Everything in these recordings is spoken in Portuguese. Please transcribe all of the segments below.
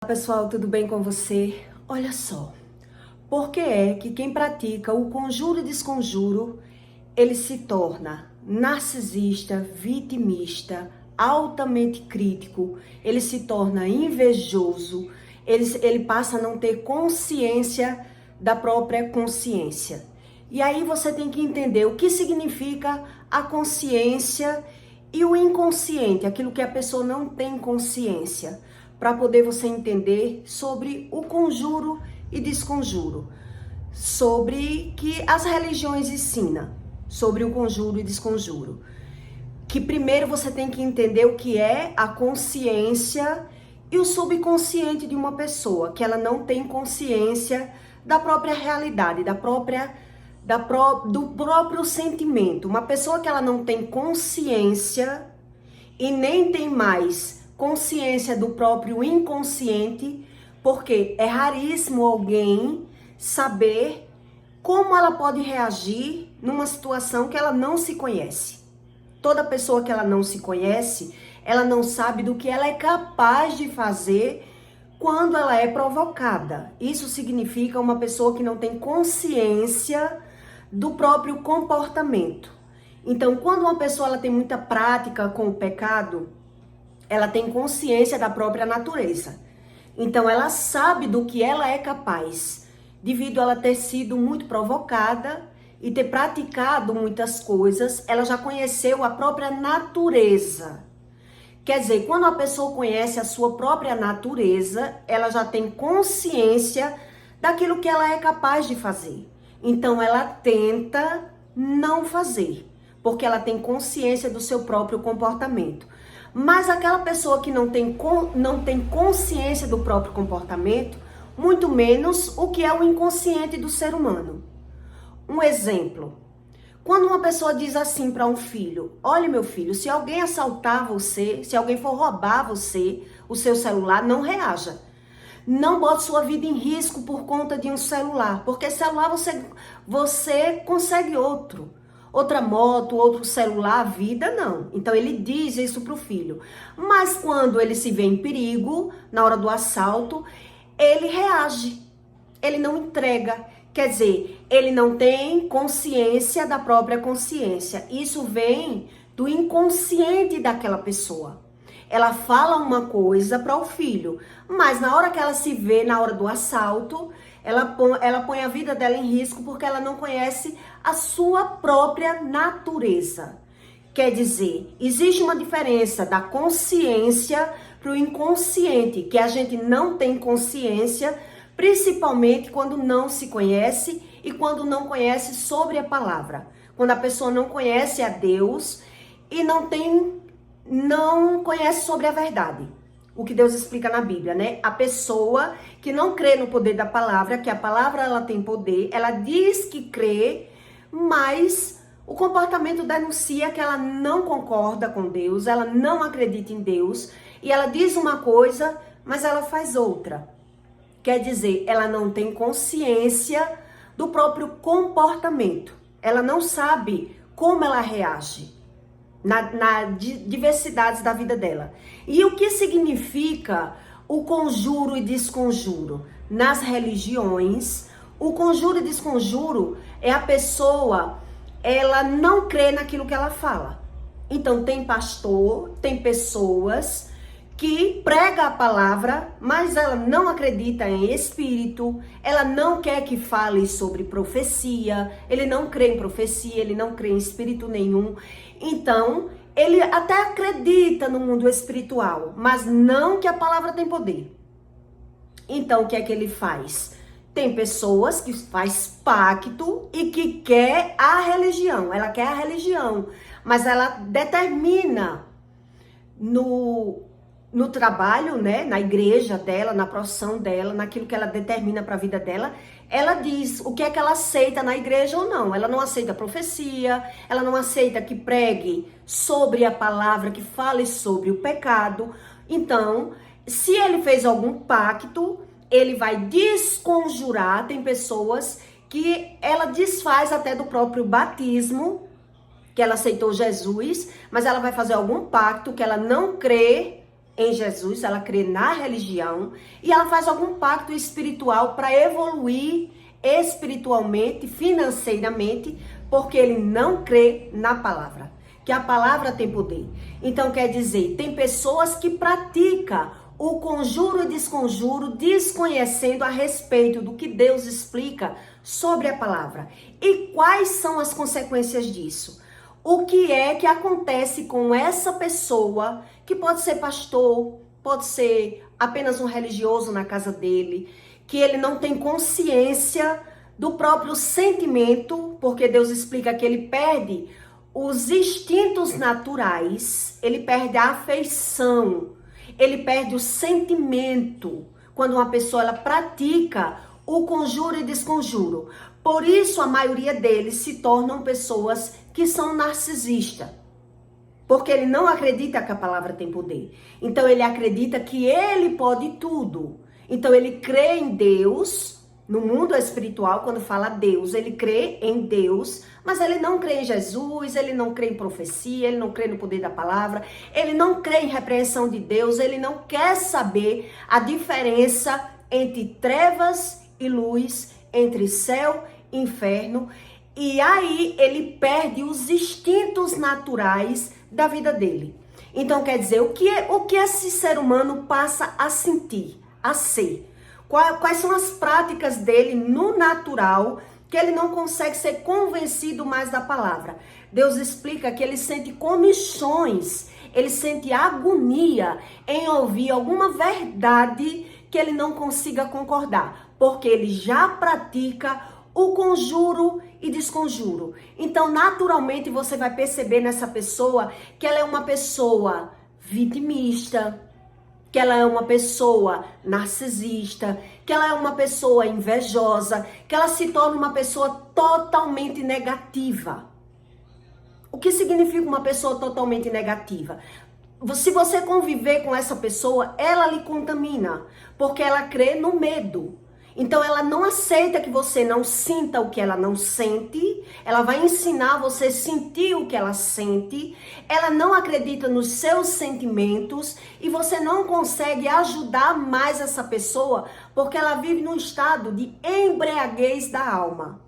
Olá pessoal, tudo bem com você? Olha só, por que é que quem pratica o conjuro e desconjuro, ele se torna narcisista, vitimista, altamente crítico, ele se torna invejoso, ele passa a não ter consciência da própria consciência. E aí você tem que entender o que significa a consciência e o inconsciente, aquilo que a pessoa não tem consciência, para poder você entender sobre o conjuro e desconjuro, sobre que as religiões ensinam sobre o conjuro e desconjuro. Que primeiro você tem que entender o que é a consciência e o subconsciente de uma pessoa, que ela não tem consciência da própria realidade, do próprio sentimento. Uma pessoa que ela não tem consciência e nem tem mais consciência do próprio inconsciente, porque é raríssimo alguém saber como ela pode reagir numa situação que ela não se conhece. Toda pessoa que ela não se conhece, ela não sabe do que ela é capaz de fazer quando ela é provocada. Isso significa uma pessoa que não tem consciência do próprio comportamento. Então, quando uma pessoa ela tem muita prática com o pecado, ela tem consciência da própria natureza. Então, ela sabe do que ela é capaz, devido a ela ter sido muito provocada e ter praticado muitas coisas, ela já conheceu a própria natureza. Quer dizer, quando a pessoa conhece a sua própria natureza, ela já tem consciência daquilo que ela é capaz de fazer. Então, ela tenta não fazer, porque ela tem consciência do seu próprio comportamento. Mas aquela pessoa que não tem consciência do próprio comportamento, muito menos o que é o inconsciente do ser humano. Um exemplo, quando uma pessoa diz assim para um filho: olha meu filho, se alguém assaltar você, se alguém for roubar você, o seu celular, não reaja. Não bote sua vida em risco por conta de um celular, porque celular você consegue outra moto, outro celular, a vida não. Então ele diz isso pro filho. Mas quando ele se vê em perigo, na hora do assalto, ele reage. Ele não entrega. Quer dizer, ele não tem consciência da própria consciência. Isso vem do inconsciente daquela pessoa. Ela fala uma coisa para o filho, mas na hora que ela se vê, na hora do assalto, ela põe a vida dela em risco porque ela não conhece a sua própria natureza. Quer dizer, existe uma diferença da consciência para o inconsciente, que a gente não tem consciência, principalmente quando não se conhece e quando não conhece sobre a palavra. Quando a pessoa não conhece a Deus e não conhece sobre a verdade. O que Deus explica na Bíblia, né? A pessoa que não crê no poder da palavra, que a palavra ela tem poder, ela diz que crê, mas o comportamento denuncia que ela não concorda com Deus, ela não acredita em Deus, e ela diz uma coisa, mas ela faz outra. Quer dizer, ela não tem consciência do próprio comportamento. Ela não sabe como ela reage na diversidades da vida dela. E o que significa o conjuro e desconjuro? Nas religiões, o conjuro e desconjuro é a pessoa, ela não crê naquilo que ela fala. Então tem pastor, tem pessoas que prega a palavra, mas ela não acredita em espírito, ela não quer que fale sobre profecia, ele não crê em profecia, ele não crê em espírito nenhum. Então, ele até acredita no mundo espiritual, mas não que a palavra tem poder. Então, o que é que ele faz? Tem pessoas que faz pacto e que quer a religião, ela quer a religião, mas ela determina no trabalho, né, na igreja dela, na profissão dela, naquilo que ela determina para a vida dela, ela diz o que é que ela aceita na igreja ou não. Ela não aceita profecia, ela não aceita que pregue sobre a palavra, que fale sobre o pecado. Então, se ele fez algum pacto, ele vai desconjurar. Tem pessoas que ela desfaz até do próprio batismo, que ela aceitou Jesus, mas ela vai fazer algum pacto que ela não crê em Jesus, ela crê na religião e ela faz algum pacto espiritual para evoluir espiritualmente, financeiramente, porque ele não crê na palavra, que a palavra tem poder. Então quer dizer, tem pessoas que praticam o conjuro e desconjuro, desconhecendo a respeito do que Deus explica sobre a palavra. E quais são as consequências disso? O que é que acontece com essa pessoa, que pode ser pastor, pode ser apenas um religioso na casa dele, que ele não tem consciência do próprio sentimento, porque Deus explica que ele perde os instintos naturais, ele perde a afeição, ele perde o sentimento, quando uma pessoa ela pratica o conjuro e desconjuro. Por isso a maioria deles se tornam pessoas que são narcisistas, porque ele não acredita que a palavra tem poder. Então ele acredita que ele pode tudo. Então ele crê em Deus. No mundo espiritual, quando fala Deus, ele crê em Deus, mas ele não crê em Jesus, ele não crê em profecia, ele não crê no poder da palavra, ele não crê em repreensão de Deus, ele não quer saber a diferença entre trevas e luz, entre céu e inferno, e aí ele perde os instintos naturais da vida dele. Então quer dizer, o que esse ser humano passa a sentir, a ser? Quais são as práticas dele no natural que ele não consegue ser convencido mais da palavra? Deus explica que ele sente comichões, ele sente agonia em ouvir alguma verdade que ele não consiga concordar, porque ele já pratica o conjuro e desconjuro. Então, naturalmente, você vai perceber nessa pessoa que ela é uma pessoa vitimista, que ela é uma pessoa narcisista, que ela é uma pessoa invejosa, que ela se torna uma pessoa totalmente negativa. O que significa uma pessoa totalmente negativa? Se você conviver com essa pessoa, ela lhe contamina, porque ela crê no medo. Então ela não aceita que você não sinta o que ela não sente, ela vai ensinar você a sentir o que ela sente, ela não acredita nos seus sentimentos e você não consegue ajudar mais essa pessoa porque ela vive num estado de embriaguez da alma.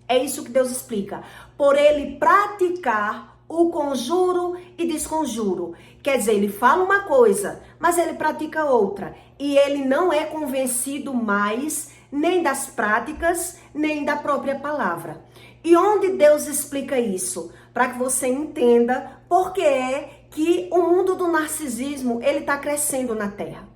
É isso que Deus explica. Por ele praticar o conjuro e desconjuro. Quer dizer, ele fala uma coisa, mas ele pratica outra. E ele não é convencido mais nem das práticas, nem da própria palavra. E onde Deus explica isso? Para que você entenda por que é que o mundo do narcisismo, ele está crescendo na Terra.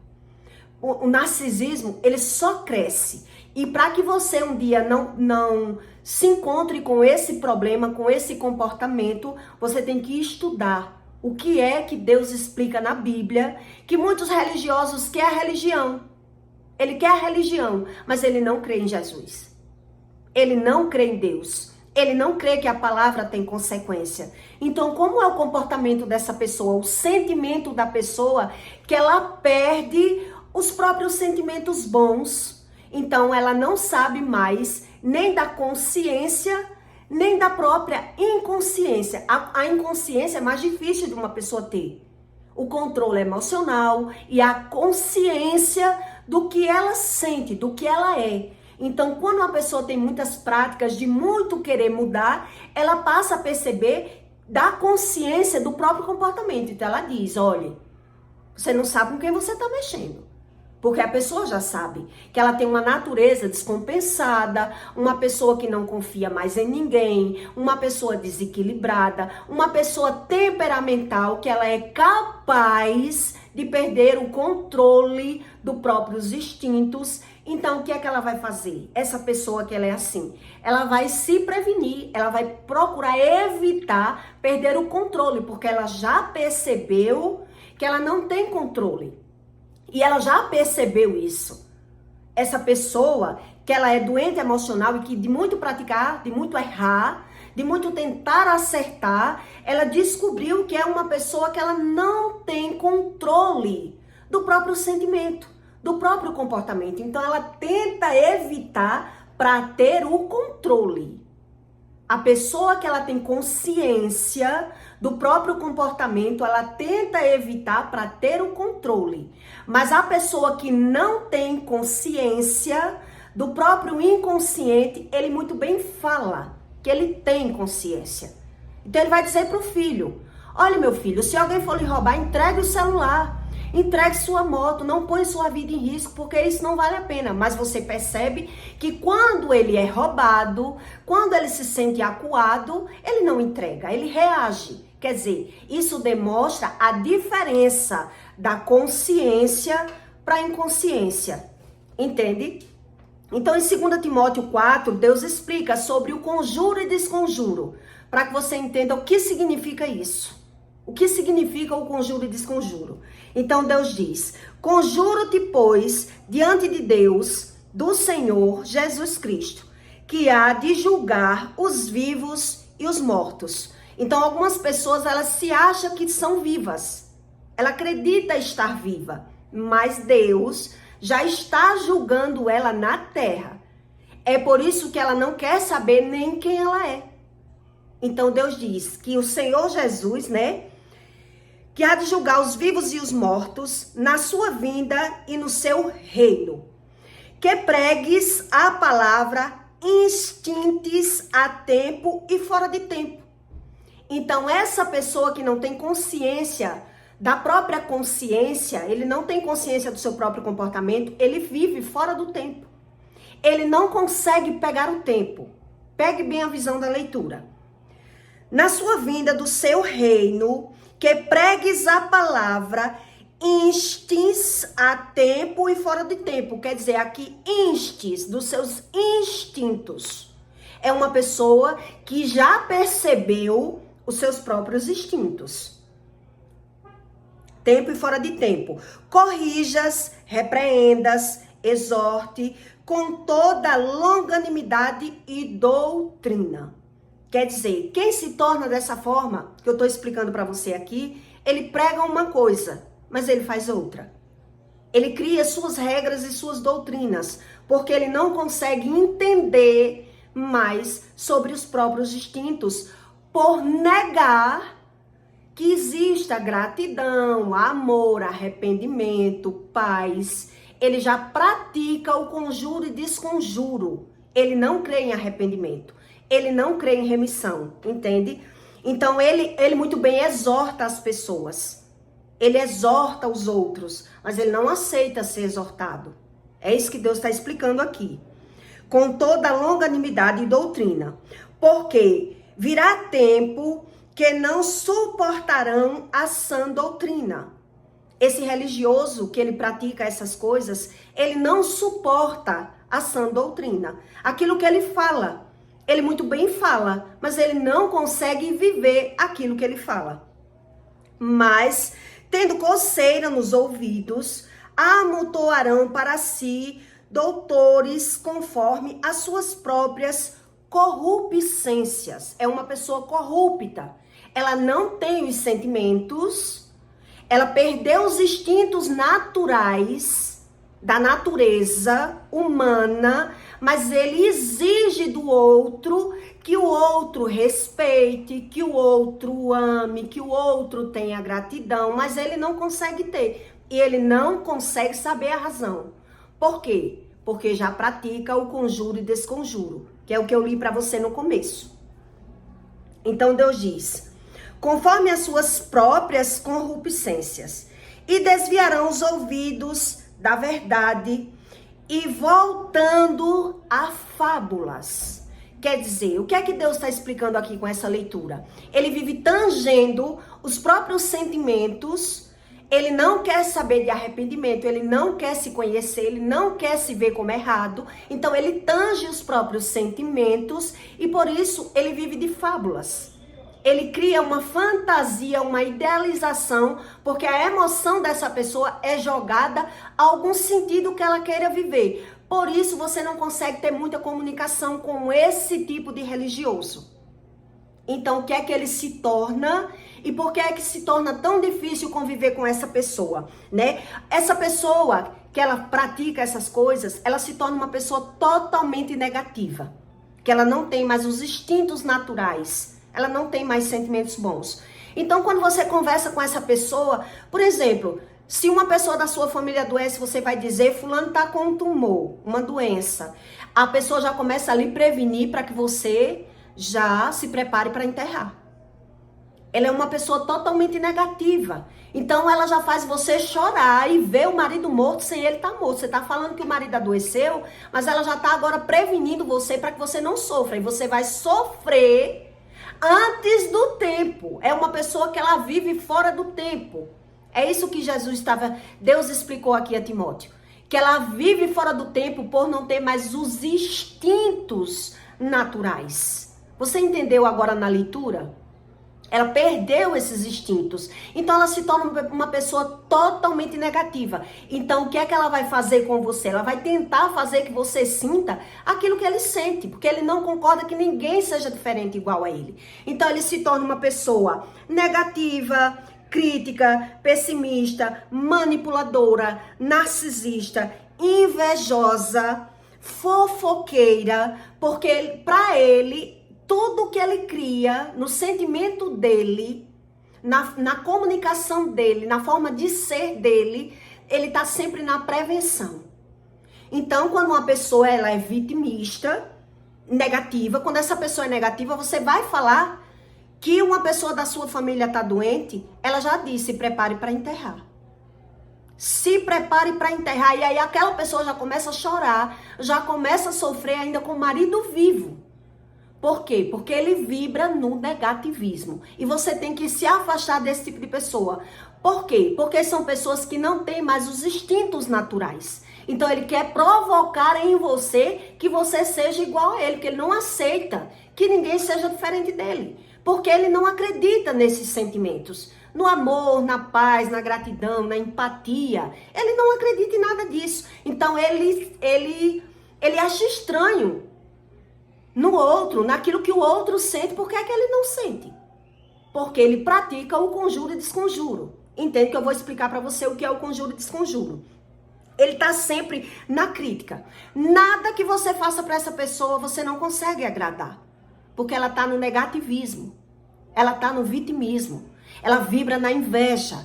O narcisismo, ele só cresce. E para que você um dia não se encontre com esse problema, com esse comportamento, você tem que estudar o que é que Deus explica na Bíblia, que muitos religiosos querem a religião. Ele quer a religião, mas ele não crê em Jesus. Ele não crê em Deus. Ele não crê que a palavra tem consequência. Então, como é o comportamento dessa pessoa, o sentimento da pessoa, que ela perde os próprios sentimentos bons. Então, ela não sabe mais nem da consciência, nem da própria inconsciência. A inconsciência é mais difícil de uma pessoa ter. O controle emocional e a consciência do que ela sente, do que ela é. Então, quando uma pessoa tem muitas práticas de muito querer mudar, ela passa a perceber da consciência do próprio comportamento. Então, ela diz, olha, você não sabe com quem você está mexendo. Porque a pessoa já sabe que ela tem uma natureza descompensada, uma pessoa que não confia mais em ninguém, uma pessoa desequilibrada, uma pessoa temperamental que ela é capaz de perder o controle dos próprios instintos. Então, o que é que ela vai fazer? Essa pessoa que ela é assim, ela vai se prevenir, ela vai procurar evitar perder o controle, porque ela já percebeu que ela não tem controle. E ela já percebeu isso. Essa pessoa que ela é doente emocional e que de muito praticar, de muito errar, de muito tentar acertar, ela descobriu que é uma pessoa que ela não tem controle do próprio sentimento, do próprio comportamento. Então ela tenta evitar para ter o controle. A pessoa que ela tem consciência do próprio comportamento, ela tenta evitar para ter o controle. Mas a pessoa que não tem consciência do próprio inconsciente, ele muito bem fala que ele tem consciência. Então ele vai dizer para o filho: olha, meu filho, se alguém for lhe roubar, entregue o celular, entregue sua moto, não põe sua vida em risco, porque isso não vale a pena. Mas você percebe que quando ele é roubado, quando ele se sente acuado, ele não entrega, ele reage. Quer dizer, isso demonstra a diferença da consciência para a inconsciência. Entende? Então, em 2 Timóteo 4, Deus explica sobre o conjuro e desconjuro, para que você entenda o que significa isso. O que significa o conjuro e desconjuro? Então, Deus diz: conjuro-te, pois, diante de Deus, do Senhor Jesus Cristo, que há de julgar os vivos e os mortos. Então, algumas pessoas, elas se acham que são vivas. Ela acredita estar viva, mas Deus já está julgando ela na terra. É por isso que ela não quer saber nem quem ela é. Então Deus diz que o Senhor Jesus, que há de julgar os vivos e os mortos na sua vinda e no seu reino. Que pregues a palavra instintes a tempo e fora de tempo. Então essa pessoa que não tem consciência da própria consciência, ele não tem consciência do seu próprio comportamento, ele vive fora do tempo. Ele não consegue pegar o tempo. Pegue bem a visão da leitura. Na sua vinda do seu reino, que pregues a palavra instis a tempo e fora de tempo. Quer dizer, aqui instis, dos seus instintos. É uma pessoa que já percebeu os seus próprios instintos. Tempo e fora de tempo. Corrijas, repreendas, exorte com toda longanimidade e doutrina. Quer dizer, quem se torna dessa forma, que eu estou explicando para você aqui, ele prega uma coisa, mas ele faz outra. Ele cria suas regras e suas doutrinas, porque ele não consegue entender mais sobre os próprios instintos, por negar que exista gratidão, amor, arrependimento, paz. Ele já pratica o conjuro e desconjuro. Ele não crê em arrependimento. Ele não crê em remissão, entende? Então ele muito bem exorta as pessoas. Ele exorta os outros, mas ele não aceita ser exortado. É isso que Deus está explicando aqui. Com toda longanimidade e doutrina. Porque virá tempo que não suportarão a sã doutrina. Esse religioso que ele pratica essas coisas, ele não suporta a sã doutrina. Aquilo que ele fala, ele muito bem fala, mas ele não consegue viver aquilo que ele fala. Mas, tendo coceira nos ouvidos, amontoarão para si doutores conforme as suas próprias corrupçências. É uma pessoa corrupta. Ela não tem os sentimentos, ela perdeu os instintos naturais da natureza humana, mas ele exige do outro que o outro respeite, que o outro ame, que o outro tenha gratidão, mas ele não consegue ter. E ele não consegue saber a razão. Por quê? Porque já pratica o conjuro e desconjuro, que é o que eu li para você no começo. Então Deus diz: conforme as suas próprias corrupçências, e desviarão os ouvidos da verdade, e voltando a fábulas. Quer dizer, o que é que Deus está explicando aqui com essa leitura? Ele vive tangendo os próprios sentimentos, ele não quer saber de arrependimento, ele não quer se conhecer, ele não quer se ver como errado, então ele tange os próprios sentimentos e por isso ele vive de fábulas. Ele cria uma fantasia, uma idealização, porque a emoção dessa pessoa é jogada a algum sentido que ela queira viver. Por isso você não consegue ter muita comunicação com esse tipo de religioso. Então o que é que ele se torna e por que é que se torna tão difícil conviver com essa pessoa, né? Essa pessoa que ela pratica essas coisas, ela se torna uma pessoa totalmente negativa. que ela não tem mais os instintos naturais, ela não tem mais sentimentos bons. Então, quando você conversa com essa pessoa, por exemplo, se uma pessoa da sua família adoece, você vai dizer, fulano tá com um tumor, uma doença. A pessoa já começa a lhe prevenir para que você já se prepare para enterrar. Ela é uma pessoa totalmente negativa. Então, ela já faz você chorar e ver o marido morto sem ele estar morto. Você está falando que o marido adoeceu, mas ela já está agora prevenindo você para que você não sofra. E você vai sofrer antes do tempo. É uma pessoa que ela vive fora do tempo. É isso que Deus explicou aqui a Timóteo. Que ela vive fora do tempo por não ter mais os instintos naturais. Você entendeu agora na leitura? Ela perdeu esses instintos. Então ela se torna uma pessoa totalmente negativa. Então o que é que ela vai fazer com você? Ela vai tentar fazer que você sinta aquilo que ele sente. Porque ele não concorda que ninguém seja diferente igual a ele. Então ele se torna uma pessoa negativa, crítica, pessimista, manipuladora, narcisista, invejosa, fofoqueira. Porque para ele... tudo que ele cria, no sentimento dele, na comunicação dele, na forma de ser dele, ele está sempre na prevenção. Então, quando uma pessoa ela é vitimista, negativa, quando essa pessoa é negativa, você vai falar que uma pessoa da sua família está doente, ela já disse, se prepare para enterrar. Se prepare para enterrar. E aí aquela pessoa já começa a chorar, já começa a sofrer ainda com o marido vivo. Por quê? Porque ele vibra no negativismo. E você tem que se afastar desse tipo de pessoa. Por quê? Porque são pessoas que não têm mais os instintos naturais. Então ele quer provocar em você que você seja igual a ele, que ele não aceita que ninguém seja diferente dele. Porque ele não acredita nesses sentimentos. No amor, na paz, na gratidão, na empatia. Ele não acredita em nada disso. Então ele acha estranho no outro, naquilo que o outro sente. Por que é que ele não sente? Porque ele pratica o conjuro e desconjuro. Entende que eu vou explicar para você o que é o conjuro e desconjuro. Ele tá sempre na crítica. Nada que você faça para essa pessoa você não consegue agradar. Porque ela tá no negativismo. Ela tá no vitimismo. Ela vibra na inveja.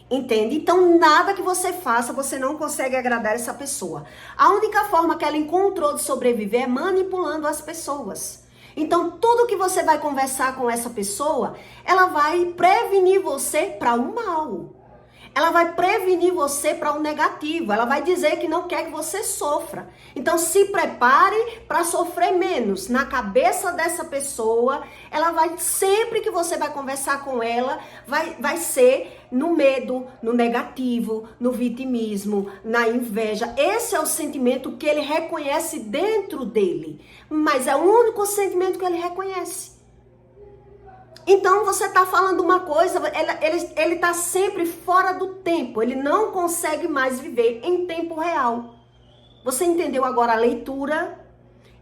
Entende? Então, nada que você faça, você não consegue agradar essa pessoa. A única forma que ela encontrou de sobreviver é manipulando as pessoas. Então, tudo que você vai conversar com essa pessoa, ela vai prevenir você para o mal. Ela vai prevenir você para o negativo. Ela vai dizer que não quer que você sofra. Então, se prepare para sofrer menos. Na cabeça dessa pessoa, ela vai, sempre que você vai conversar com ela, vai ser no medo, no negativo, no vitimismo, na inveja. Esse é o sentimento que ele reconhece dentro dele. Mas é o único sentimento que ele reconhece. Então, você está falando uma coisa, ele está sempre fora do tempo. Ele não consegue mais viver em tempo real. Você entendeu agora a leitura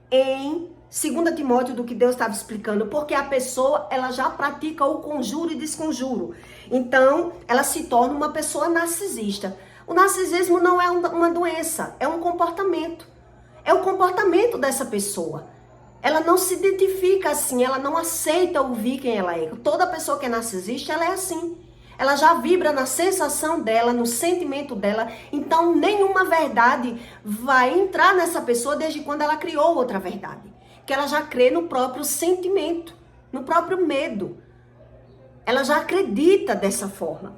em 2 Timóteo do que Deus estava explicando? Porque a pessoa, ela já pratica o conjuro e desconjuro. Então, ela se torna uma pessoa narcisista. O narcisismo não é uma doença, é um comportamento. É o comportamento dessa pessoa. Ela não se identifica assim, ela não aceita ouvir quem ela é. Toda pessoa que é narcisista, ela é assim. Ela já vibra na sensação dela, no sentimento dela. Então, nenhuma verdade vai entrar nessa pessoa desde quando ela criou outra verdade. Que ela já crê no próprio sentimento, no próprio medo. Ela já acredita dessa forma.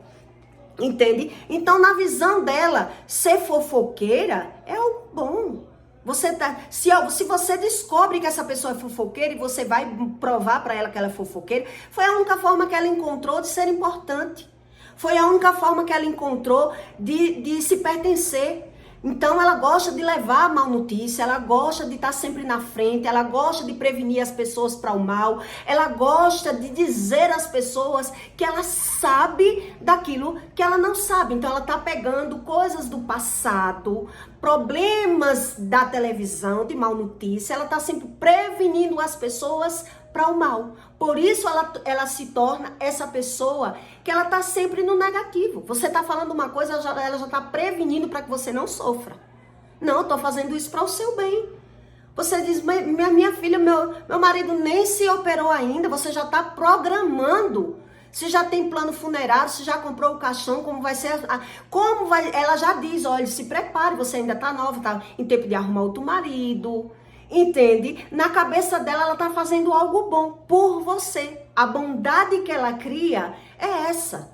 Entende? Então, na visão dela, ser fofoqueira é o bom. Se você descobre que essa pessoa é fofoqueira e você vai provar para ela que ela é fofoqueira, foi a única forma que ela encontrou de ser importante. Foi a única forma que ela encontrou de se pertencer. Então ela gosta de levar a má notícia, ela gosta de estar sempre na frente, ela gosta de prevenir as pessoas para o mal, ela gosta de dizer às pessoas que ela sabe daquilo que ela não sabe. Então ela está pegando coisas do passado, problemas da televisão, de má notícia, ela está sempre prevenindo as pessoas para o mal. Por isso ela se torna essa pessoa que ela tá sempre no negativo. Você tá falando uma coisa, ela já tá prevenindo para que você não sofra. Não, eu tô fazendo isso para o seu bem. Você diz, minha filha, meu marido nem se operou ainda, você já está programando. Se já tem plano funerário, se já comprou o caixão, como vai ser, ela já diz, olha, se prepare, você ainda tá nova, tá em tempo de arrumar outro marido, entende? Na cabeça dela, ela tá fazendo algo bom por você. A bondade que ela cria é essa.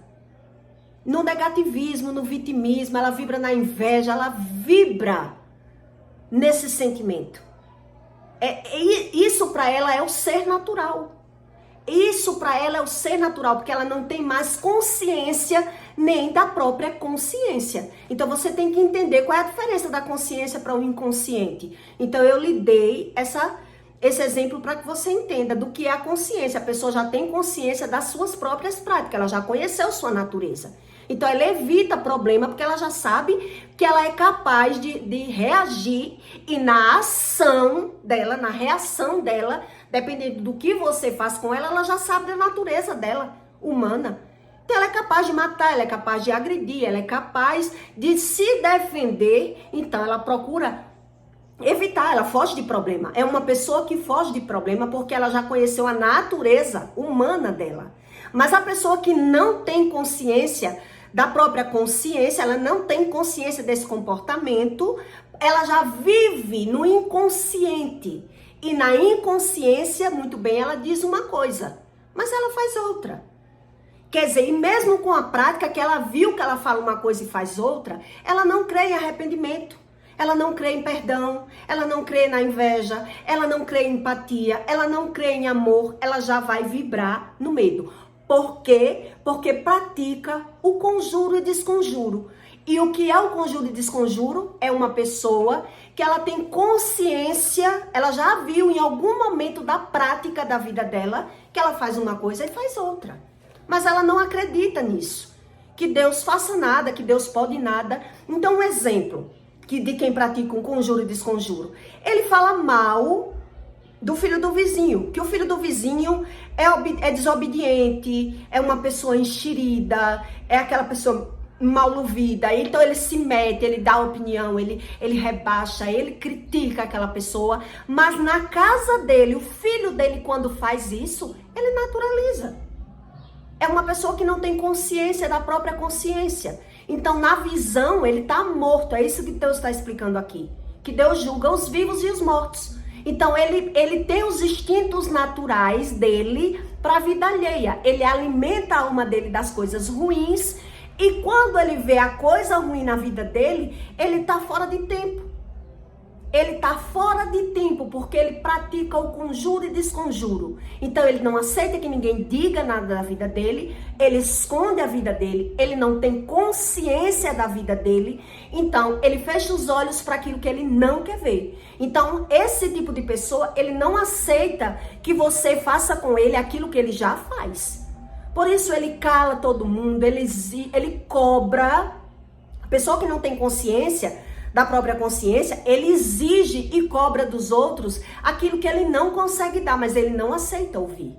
No negativismo, no vitimismo, ela vibra na inveja, ela vibra nesse sentimento. Isso para ela é o ser natural. Isso para ela é o ser natural, porque ela não tem mais consciência nem da própria consciência. Então você tem que entender qual é a diferença da consciência para o inconsciente. Então eu lhe dei esse exemplo para que você entenda do que é a consciência. A pessoa já tem consciência das suas próprias práticas, ela já conheceu sua natureza. Então ela evita problema porque ela já sabe que ela é capaz de reagir e na ação dela, na reação dela, dependendo do que você faz com ela, ela já sabe da natureza dela, humana. Então ela é capaz de matar, ela é capaz de agredir, ela é capaz de se defender. Então ela procura evitar, ela foge de problema. É uma pessoa que foge de problema porque ela já conheceu a natureza humana dela. Mas a pessoa que não tem consciência da própria consciência, ela não tem consciência desse comportamento, ela já vive no inconsciente. E na inconsciência, muito bem, ela diz uma coisa, mas ela faz outra. Quer dizer, e mesmo com a prática que ela viu que ela fala uma coisa e faz outra, ela não crê em arrependimento, ela não crê em perdão, ela não crê na inveja, ela não crê em empatia, ela não crê em amor, ela já vai vibrar no medo. Por quê? Porque pratica o conjuro e desconjuro. E o que é o conjuro e desconjuro? É uma pessoa que ela tem consciência, ela já viu em algum momento da prática da vida dela que ela faz uma coisa e faz outra. Mas ela não acredita nisso. Que Deus faça nada, que Deus pode nada. Então, um exemplo de quem pratica um conjuro e desconjuro. Ele fala mal do filho do vizinho, que o filho do vizinho é desobediente, é uma pessoa enxerida, é aquela pessoa mal-ouvida, então ele se mete, ele dá opinião, ele rebaixa, ele critica aquela pessoa, mas na casa dele, o filho dele quando faz isso, ele naturaliza. É uma pessoa que não tem consciência da própria consciência. Então na visão ele está morto, é isso que Deus está explicando aqui, que Deus julga os vivos e os mortos. Então ele tem os instintos naturais dele para a vida alheia. Ele alimenta a alma dele das coisas ruins e quando ele vê a coisa ruim na vida dele, ele está fora de tempo. Ele está fora de tempo porque ele pratica o conjuro e desconjuro. Então ele não aceita que ninguém diga nada da vida dele, ele esconde a vida dele, ele não tem consciência da vida dele, então ele fecha os olhos para aquilo que ele não quer ver. Então esse tipo de pessoa, ele não aceita que você faça com ele aquilo que ele já faz. Por isso ele cala todo mundo, ele cobra. A pessoa que não tem consciência da própria consciência, ele exige e cobra dos outros aquilo que ele não consegue dar, mas ele não aceita ouvir.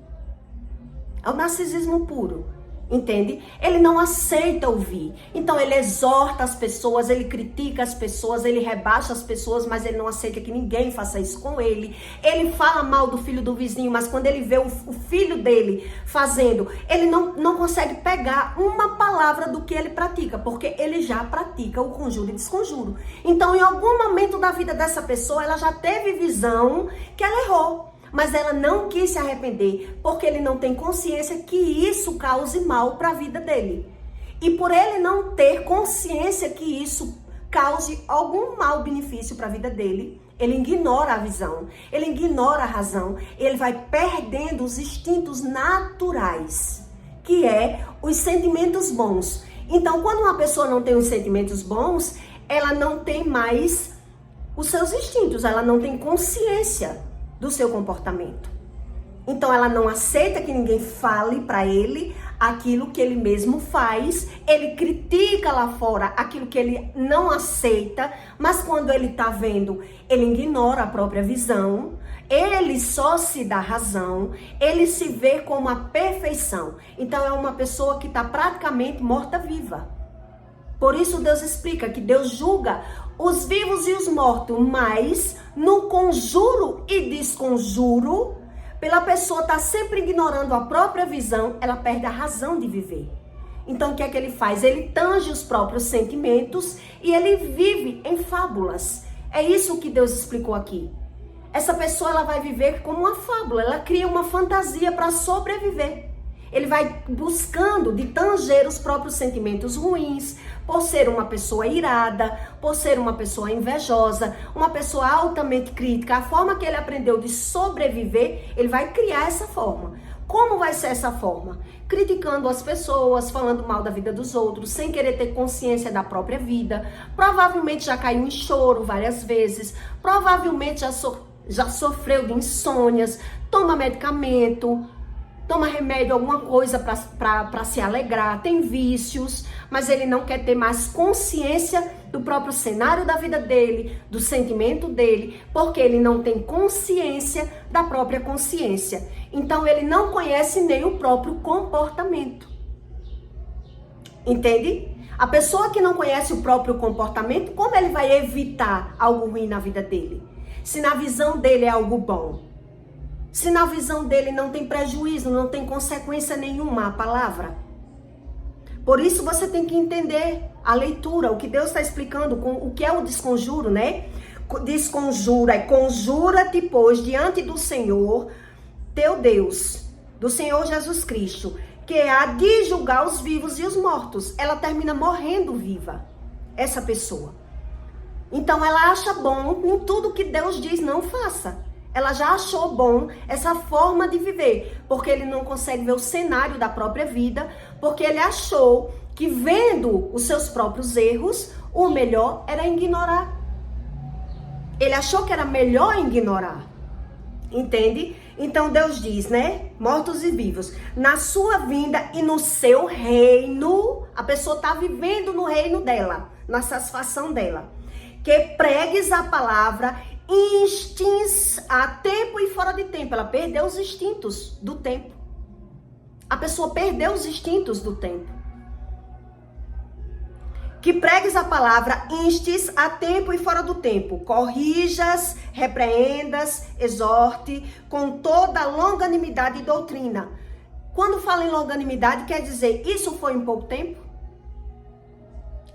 É o narcisismo puro, entende? Ele não aceita ouvir. Então ele exorta as pessoas, ele critica as pessoas, ele rebaixa as pessoas, mas ele não aceita que ninguém faça isso com ele. Ele fala mal do filho do vizinho, mas quando ele vê o filho dele fazendo, ele não consegue pegar uma palavra do que ele pratica, porque ele já pratica o conjuro e desconjuro. Então em algum momento da vida dessa pessoa, ela já teve visão que ela errou. Mas ela não quis se arrepender, porque ele não tem consciência que isso cause mal para a vida dele. E por ele não ter consciência que isso cause algum mau benefício para a vida dele, ele ignora a visão, ele ignora a razão, ele vai perdendo os instintos naturais, que é os sentimentos bons. Então, quando uma pessoa não tem os sentimentos bons, ela não tem mais os seus instintos, ela não tem consciência do seu comportamento. Então ela não aceita que ninguém fale para ele aquilo que ele mesmo faz, ele critica lá fora aquilo que ele não aceita, mas quando ele tá vendo, ele ignora a própria visão, ele só se dá razão, ele se vê como a perfeição. Então é uma pessoa que está praticamente morta-viva. Por isso Deus explica que Deus julga os vivos e os mortos, mas no conjuro e desconjuro, pela pessoa estar sempre ignorando a própria visão, ela perde a razão de viver. Então o que é que ele faz? Ele tange os próprios sentimentos e ele vive em fábulas. É isso que Deus explicou aqui. Essa pessoa ela vai viver como uma fábula, ela cria uma fantasia para sobreviver. Ele vai buscando de tanger os próprios sentimentos ruins, por ser uma pessoa irada, por ser uma pessoa invejosa, uma pessoa altamente crítica. A forma que ele aprendeu de sobreviver, ele vai criar essa forma. Como vai ser essa forma? Criticando as pessoas, falando mal da vida dos outros, sem querer ter consciência da própria vida. Provavelmente já caiu em choro várias vezes, provavelmente já sofreu de insônias, toma medicamento, toma remédio, alguma coisa para se alegrar, tem vícios, mas ele não quer ter mais consciência do próprio cenário da vida dele, do sentimento dele, porque ele não tem consciência da própria consciência. Então ele não conhece nem o próprio comportamento. Entende? A pessoa que não conhece o próprio comportamento, como ele vai evitar algo ruim na vida dele? Se na visão dele é algo bom. Se na visão dele não tem prejuízo, não tem consequência nenhuma a palavra. Por isso você tem que entender a leitura, o que Deus está explicando, com o que é o desconjuro, né? Desconjura e conjura-te, pois, diante do Senhor, teu Deus, do Senhor Jesus Cristo, que há de julgar os vivos e os mortos. Ela termina morrendo viva, essa pessoa. Então ela acha bom em tudo que Deus diz não faça. Ela já achou bom essa forma de viver, porque ele não consegue ver o cenário da própria vida, porque ele achou que vendo os seus próprios erros, o melhor era ignorar. Ele achou que era melhor ignorar. Entende? Então Deus diz, né? Mortos e vivos, na sua vinda e no seu reino, a pessoa está vivendo no reino dela, na satisfação dela. Que pregues a palavra, instintos a tempo e fora de tempo. Ela perdeu os instintos do tempo. A pessoa perdeu os instintos do tempo. Que pregues a palavra, instes a tempo e fora do tempo. Corrijas, repreendas, exorte com toda longanimidade e doutrina. Quando fala em longanimidade, quer dizer, isso foi em pouco tempo?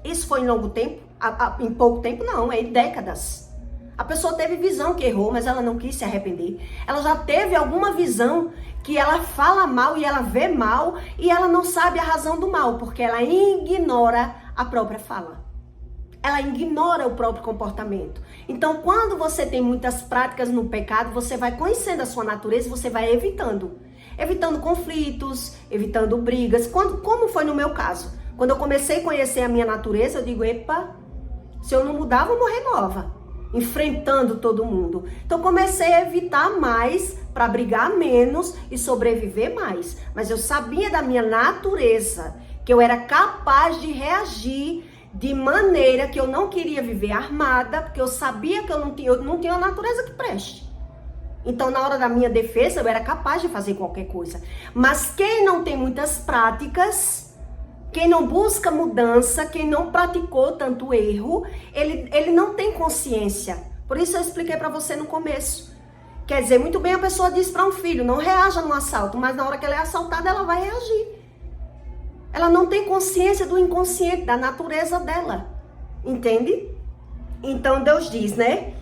Isso foi em longo tempo? Em pouco tempo não, é em décadas. A pessoa teve visão que errou, mas ela não quis se arrepender. Ela já teve alguma visão que ela fala mal e ela vê mal e ela não sabe a razão do mal, porque ela ignora a própria fala. Ela ignora o próprio comportamento. Então, quando você tem muitas práticas no pecado, você vai conhecendo a sua natureza e você vai evitando. Evitando conflitos, evitando brigas. Como foi no meu caso? Quando eu comecei a conhecer a minha natureza, eu digo, epa, se eu não mudar, eu vou morrer nova. Enfrentando todo mundo. Então comecei a evitar mais para brigar menos e sobreviver mais. Mas eu sabia da minha natureza, que eu era capaz de reagir de maneira que eu não queria viver armada, porque eu sabia que eu não tinha uma natureza que preste. Então na hora da minha defesa eu era capaz de fazer qualquer coisa. Mas quem não tem muitas práticas, quem não busca mudança, quem não praticou tanto erro, ele não tem consciência. Por isso eu expliquei para você no começo. Quer dizer, muito bem a pessoa diz para um filho, não reaja no assalto, mas na hora que ela é assaltada, ela vai reagir. Ela não tem consciência do inconsciente, da natureza dela. Entende? Então Deus diz, né?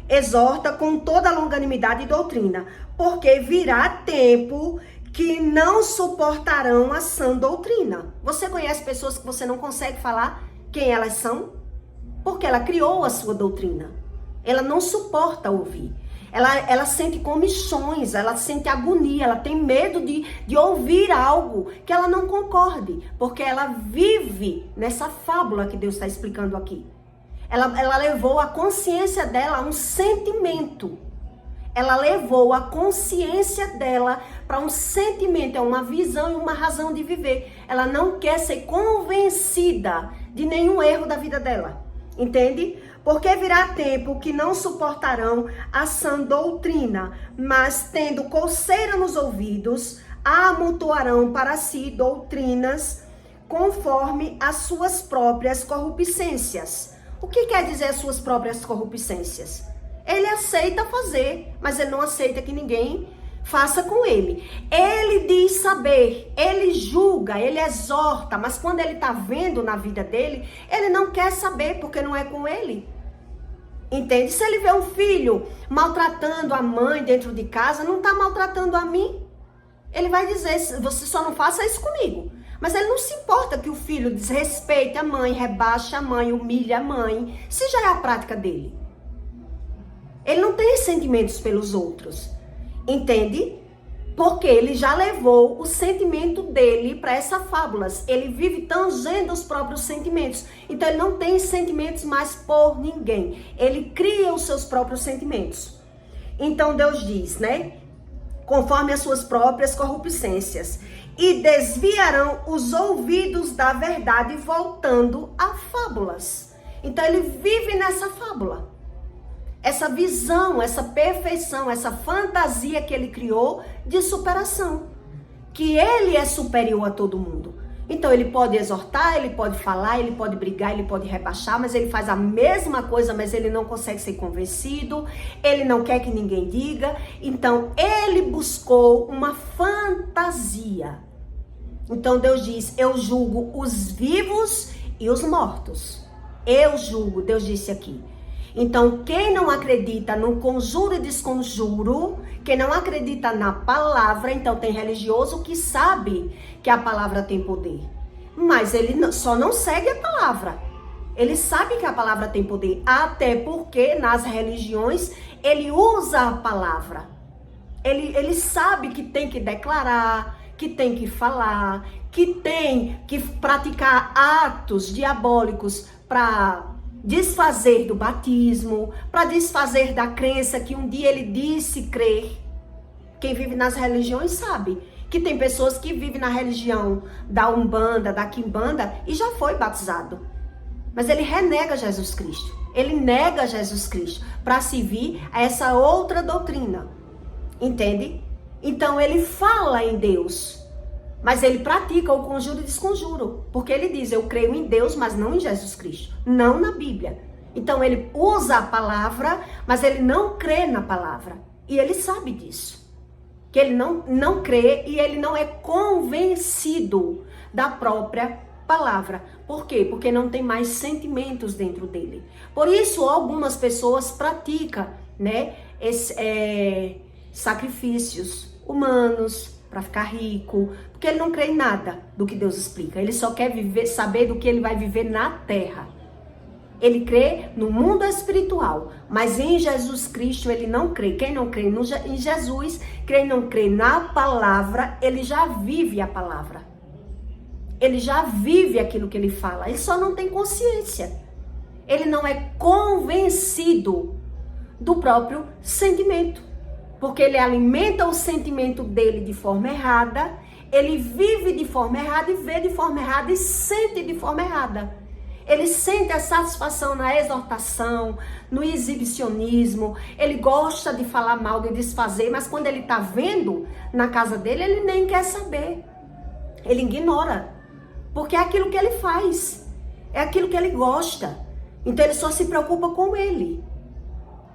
Exorta com toda longanimidade e doutrina, porque virá tempo que não suportarão a sã doutrina. Você conhece pessoas que você não consegue falar quem elas são? Porque ela criou a sua doutrina. Ela não suporta ouvir. Ela sente comichões, ela sente agonia, ela tem medo de ouvir algo que ela não concorde. Porque ela vive nessa fábula que Deus está explicando aqui. Ela levou a consciência dela a um sentimento. Ela levou a consciência dela para um sentimento, é uma visão e uma razão de viver. Ela não quer ser convencida de nenhum erro da vida dela. Entende? Porque virá tempo que não suportarão a sã doutrina, mas tendo coceira nos ouvidos, amontoarão para si doutrinas conforme as suas próprias corrupçências. O que quer dizer as suas próprias corrupçências? Ele aceita fazer, mas ele não aceita que ninguém faça com ele. Ele diz saber, ele julga, ele exorta, mas quando ele está vendo na vida dele, ele não quer saber porque não é com ele. Entende? Se ele vê um filho maltratando a mãe dentro de casa, não está maltratando a mim. Ele vai dizer, você só não faça isso comigo. Mas ele não se importa que o filho desrespeite a mãe, rebaixe a mãe, humilhe a mãe, se já é a prática dele. Ele não tem sentimentos pelos outros. Entende? Porque ele já levou o sentimento dele para essas fábulas. Ele vive tangendo os próprios sentimentos. Então ele não tem sentimentos mais por ninguém. Ele cria os seus próprios sentimentos. Então Deus diz, né? Conforme as suas próprias corrupçências. E desviarão os ouvidos da verdade voltando a fábulas. Então ele vive nessa fábula. Essa visão, essa perfeição, essa fantasia que ele criou de superação. Que ele é superior a todo mundo. Então ele pode exortar, ele pode falar, ele pode brigar, ele pode rebaixar, mas ele faz a mesma coisa, mas ele não consegue ser convencido, ele não quer que ninguém diga. Então ele buscou uma fantasia. Então Deus diz, eu julgo os vivos e os mortos. Eu julgo, Deus disse aqui. Então, quem não acredita no conjuro e desconjuro, quem não acredita na palavra, então tem religioso que sabe que a palavra tem poder. Mas ele só não segue a palavra. Ele sabe que a palavra tem poder, até porque nas religiões ele usa a palavra. Ele sabe que tem que declarar, que tem que falar, que tem que praticar atos diabólicos para desfazer do batismo, para desfazer da crença que um dia ele disse crer. Quem vive nas religiões sabe que tem pessoas que vivem na religião da Umbanda, da Quimbanda e já foi batizado. Mas ele renega Jesus Cristo. Ele nega Jesus Cristo para servir a essa outra doutrina. Entende? Então ele fala em Deus, mas ele pratica o conjuro e desconjuro. Porque ele diz, eu creio em Deus, mas não em Jesus Cristo. Não na Bíblia. Então ele usa a palavra, mas ele não crê na palavra. E ele sabe disso. Que ele não crê e ele não é convencido da própria palavra. Por quê? Porque não tem mais sentimentos dentro dele. Por isso, algumas pessoas praticam, né, sacrifícios humanos para ficar rico, porque ele não crê em nada do que Deus explica. Ele só quer saber do que ele vai viver na terra. Ele crê no mundo espiritual, mas em Jesus Cristo ele não crê. Quem não crê em Jesus, quem não crê na palavra, ele já vive a palavra. Ele já vive aquilo que ele fala. Ele só não tem consciência. Ele não é convencido do próprio sentimento. Porque ele alimenta o sentimento dele de forma errada, ele vive de forma errada e vê de forma errada e sente de forma errada. Ele sente a satisfação na exortação, no exibicionismo, ele gosta de falar mal, de desfazer, mas quando ele está vendo na casa dele, ele nem quer saber. Ele ignora, porque é aquilo que ele faz, é aquilo que ele gosta. Então ele só se preocupa com ele,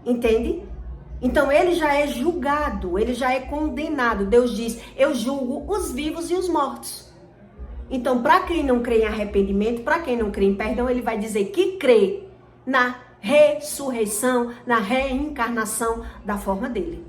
entende? Então ele já é julgado, ele já é condenado. Deus diz, eu julgo os vivos e os mortos. Então para quem não crê em arrependimento, para quem não crê em perdão, ele vai dizer que crê na ressurreição, na reencarnação da forma dele.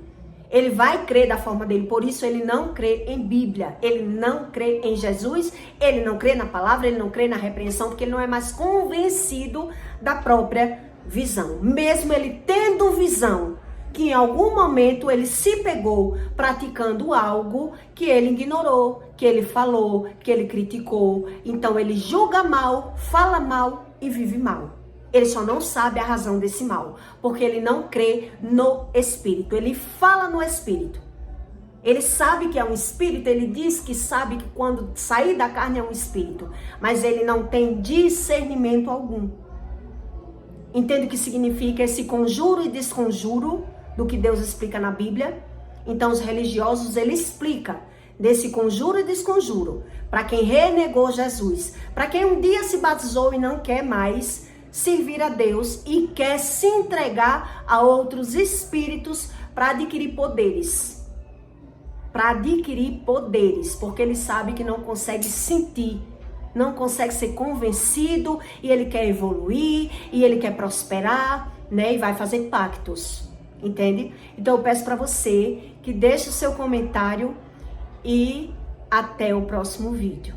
Ele vai crer da forma dele, por isso ele não crê em Bíblia, ele não crê em Jesus, ele não crê na palavra, ele não crê na repreensão, porque ele não é mais convencido da própria visão. Mesmo ele tendo visão, que em algum momento ele se pegou praticando algo que ele ignorou, que ele falou, que ele criticou. Então ele julga mal, fala mal e vive mal. Ele só não sabe a razão desse mal, porque ele não crê no Espírito. Ele fala no Espírito. Ele sabe que é um Espírito, ele diz que sabe que quando sair da carne é um Espírito, mas ele não tem discernimento algum. Entende o que significa esse conjuro e desconjuro do que Deus explica na Bíblia? Então os religiosos, ele explica desse conjuro e desconjuro, para quem renegou Jesus, para quem um dia se batizou e não quer mais servir a Deus e quer se entregar a outros espíritos para adquirir poderes. Porque ele sabe que não consegue sentir, não consegue ser convencido, e ele quer evoluir, e ele quer prosperar, né? E vai fazer pactos, entende? Então eu peço para você que deixe o seu comentário e até o próximo vídeo.